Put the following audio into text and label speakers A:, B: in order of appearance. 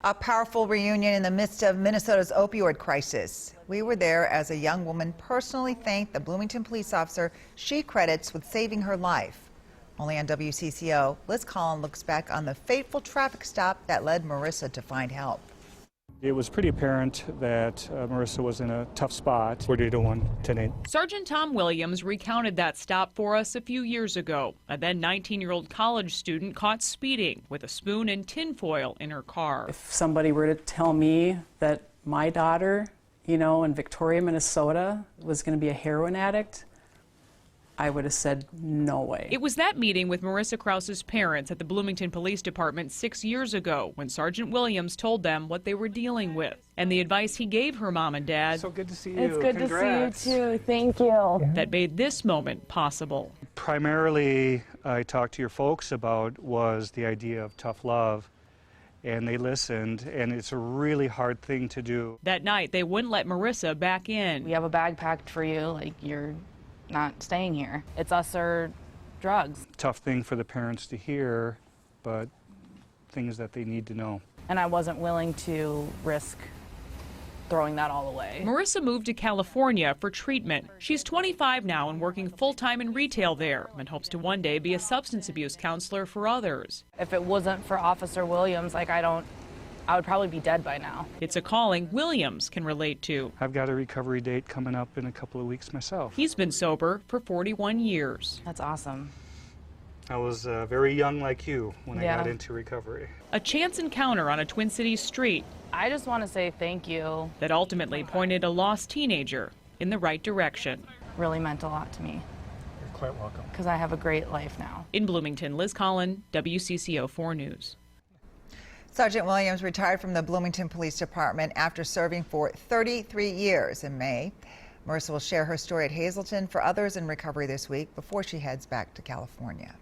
A: A powerful reunion in the midst of Minnesota's opioid crisis. We were there as a young woman personally thanked the Bloomington police officer she credits with saving her life. Only on WCCO, Liz Collin looks back on the fateful traffic stop that led Marissa to find help.
B: It was pretty apparent that Marissa was in a tough spot. 4801-108.
C: Sergeant Tom Williams recounted that stop for us a few years ago. A then 19-year-old college student caught speeding with a spoon and tinfoil in her car.
D: If somebody were to tell me that my daughter, in Victoria, Minnesota, was going to be a heroin addict, I would have said no way.
C: It was that meeting with Marissa Krause's parents at the Bloomington Police Department 6 years ago when Sergeant Williams told them what they were dealing with and the advice he gave her mom and dad.
B: So good to see you.
E: It's good
B: Congrats.
E: to see you too. Thank you.
C: That made this moment possible.
B: Primarily, I talked to your folks about was the idea of tough love, and they listened, and it's a really hard thing to do.
C: That night, they wouldn't let Marissa back in.
E: We have a bag packed for you, like you're not staying here. It's us or drugs.
B: Tough thing for the parents to hear, but things that they need to know.
E: And I wasn't willing to risk throwing that all away.
C: Marissa moved to California for treatment. She's 25 now and working full-time in retail there and hopes to one day be a substance abuse counselor for others.
E: If it wasn't for Officer Williams, I would probably be dead by now.
C: It's a calling Williams can relate to.
B: I've got a recovery date coming up in a couple of weeks myself.
C: He's been sober for 41 years.
E: That's awesome.
B: I was very young like you when I
E: Yeah.
B: got into recovery.
C: A chance encounter on a Twin Cities street
E: I just want to say thank you.
C: that ultimately pointed a lost teenager in the right direction.
E: Really meant a lot to me
B: You're quite welcome.
E: because I have a great life now.
C: In Bloomington, Liz Collin, WCCO 4 News.
A: Sergeant Williams retired from the Bloomington Police Department after serving for 33 years in May. Marissa will share her story at Hazleton for others in recovery this week before she heads back to California.